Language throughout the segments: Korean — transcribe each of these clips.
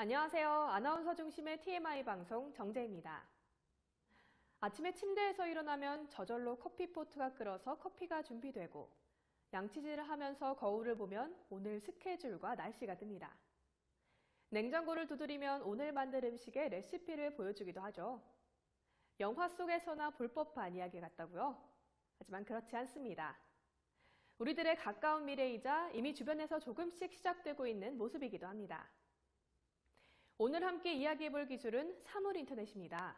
안녕하세요. 아나운서 중심의 TMI 방송 정재입니다. 아침에 침대에서 일어나면 저절로 커피포트가 끓어서 커피가 준비되고 양치질을 하면서 거울을 보면 오늘 스케줄과 날씨가 뜹니다. 냉장고를 두드리면 오늘 만들 음식의 레시피를 보여주기도 하죠. 영화 속에서나 볼 법한 이야기 같다고요? 하지만 그렇지 않습니다. 우리들의 가까운 미래이자 이미 주변에서 조금씩 시작되고 있는 모습이기도 합니다. 오늘 함께 이야기해볼 기술은 사물인터넷입니다.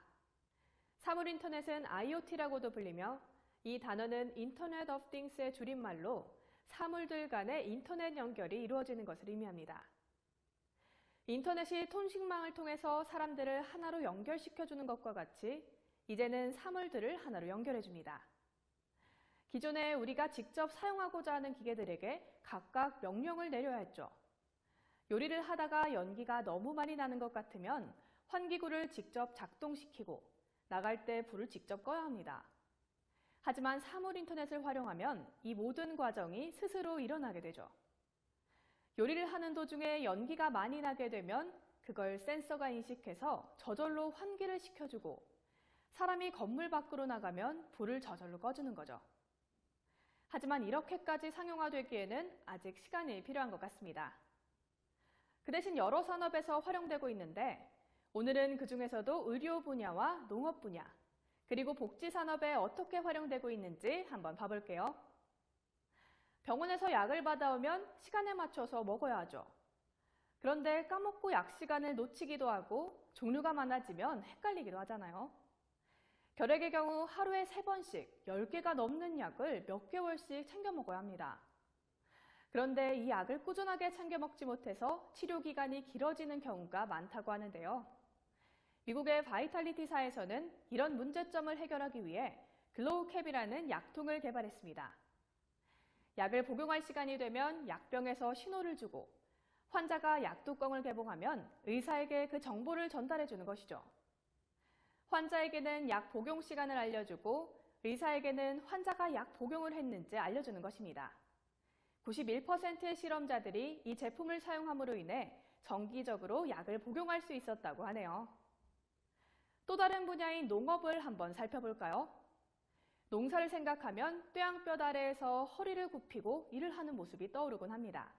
사물인터넷은 IoT라고도 불리며 이 단어는 Internet of Things의 줄임말로 사물들 간의 인터넷 연결이 이루어지는 것을 의미합니다. 인터넷이 통신망을 통해서 사람들을 하나로 연결시켜주는 것과 같이 이제는 사물들을 하나로 연결해줍니다. 기존에 우리가 직접 사용하고자 하는 기계들에게 각각 명령을 내려야 했죠. 요리를 하다가 연기가 너무 많이 나는 것 같으면 환기구를 직접 작동시키고 나갈 때 불을 직접 꺼야 합니다. 하지만 사물인터넷을 활용하면 이 모든 과정이 스스로 일어나게 되죠. 요리를 하는 도중에 연기가 많이 나게 되면 그걸 센서가 인식해서 저절로 환기를 시켜주고 사람이 건물 밖으로 나가면 불을 저절로 꺼주는 거죠. 하지만 이렇게까지 상용화되기에는 아직 시간이 필요한 것 같습니다. 그 대신 여러 산업에서 활용되고 있는데 오늘은 그중에서도 의료 분야와 농업 분야, 그리고 복지 산업에 어떻게 활용되고 있는지 한번 봐볼게요. 병원에서 약을 받아오면 시간에 맞춰서 먹어야 하죠. 그런데 까먹고 약 시간을 놓치기도 하고 종류가 많아지면 헷갈리기도 하잖아요. 결핵의 경우 하루에 3번씩 10개가 넘는 약을 몇 개월씩 챙겨 먹어야 합니다. 그런데 이 약을 꾸준하게 챙겨 먹지 못해서 치료 기간이 길어지는 경우가 많다고 하는데요. 미국의 바이탈리티사에서는 이런 문제점을 해결하기 위해 글로우캡이라는 약통을 개발했습니다. 약을 복용할 시간이 되면 약병에서 신호를 주고 환자가 약뚜껑을 개봉하면 의사에게 그 정보를 전달해 주는 것이죠. 환자에게는 약 복용 시간을 알려주고 의사에게는 환자가 약 복용을 했는지 알려주는 것입니다. 91%의 실험자들이 이 제품을 사용함으로 인해 정기적으로 약을 복용할 수 있었다고 하네요. 또 다른 분야인 농업을 한번 살펴볼까요? 농사를 생각하면 뙤양볕 아래에서 허리를 굽히고 일을 하는 모습이 떠오르곤 합니다.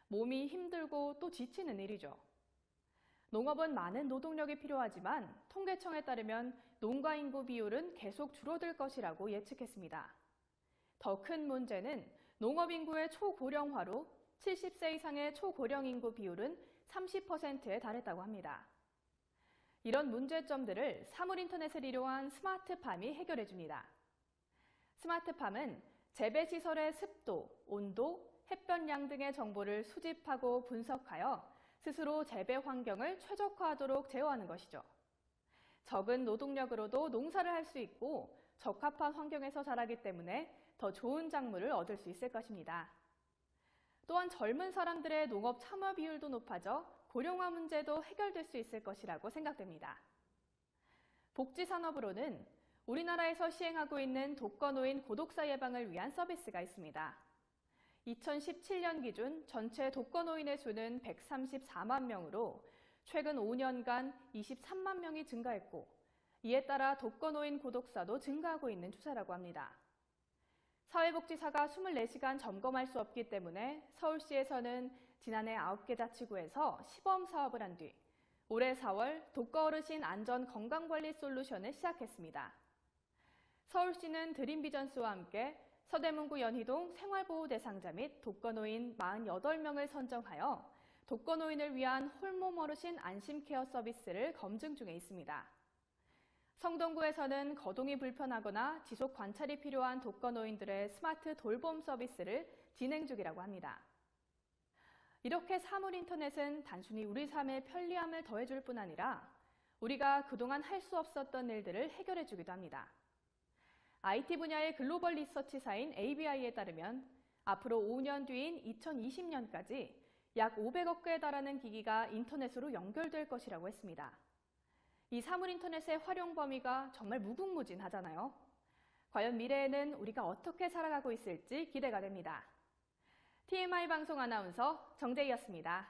몸이 힘들고 또 지치는 일이죠. 농업은 많은 노동력이 필요하지만 통계청에 따르면 농가 인구 비율은 계속 줄어들 것이라고 예측했습니다. 더 큰 문제는 농업 인구의 초고령화로 70세 이상의 초고령 인구 비율은 30%에 달했다고 합니다. 이런 문제점들을 사물인터넷을 이용한 스마트팜이 해결해 줍니다. 스마트팜은 재배시설의 습도, 온도, 햇볕량 등의 정보를 수집하고 분석하여 스스로 재배 환경을 최적화하도록 제어하는 것이죠. 적은 노동력으로도 농사를 할 수 있고 적합한 환경에서 자라기 때문에 더 좋은 작물을 얻을 수 있을 것입니다. 또한 젊은 사람들의 농업 참여 비율도 높아져 고령화 문제도 해결될 수 있을 것이라고 생각됩니다. 복지 산업으로는 우리나라에서 시행하고 있는 독거노인 고독사 예방을 위한 서비스가 있습니다. 2017년 기준 전체 독거노인의 수는 134만 명으로 최근 5년간 23만 명이 증가했고 이에 따라 독거노인 고독사도 증가하고 있는 추세라고 합니다. 사회복지사가 24시간 점검할 수 없기 때문에 서울시에서는 지난해 9개 자치구에서 시범 사업을 한 뒤 올해 4월 독거어르신 안전 건강관리 솔루션을 시작했습니다. 서울시는 드림비전스와 함께 서대문구 연희동 생활보호 대상자 및 독거노인 48명을 선정하여 독거노인을 위한 홀몸 어르신 안심케어 서비스를 검증 중에 있습니다. 성동구에서는 거동이 불편하거나 지속 관찰이 필요한 독거노인들의 스마트 돌봄 서비스를 진행 중이라고 합니다. 이렇게 사물인터넷은 단순히 우리 삶의 편리함을 더해줄 뿐 아니라 우리가 그동안 할 수 없었던 일들을 해결해주기도 합니다. IT 분야의 글로벌 리서치사인 ABI에 따르면 앞으로 5년 뒤인 2020년까지 약 500억 개에 달하는 기기가 인터넷으로 연결될 것이라고 했습니다. 이 사물인터넷의 활용 범위가 정말 무궁무진하잖아요. 과연 미래에는 우리가 어떻게 살아가고 있을지 기대가 됩니다. TMI 방송 아나운서 정재희였습니다.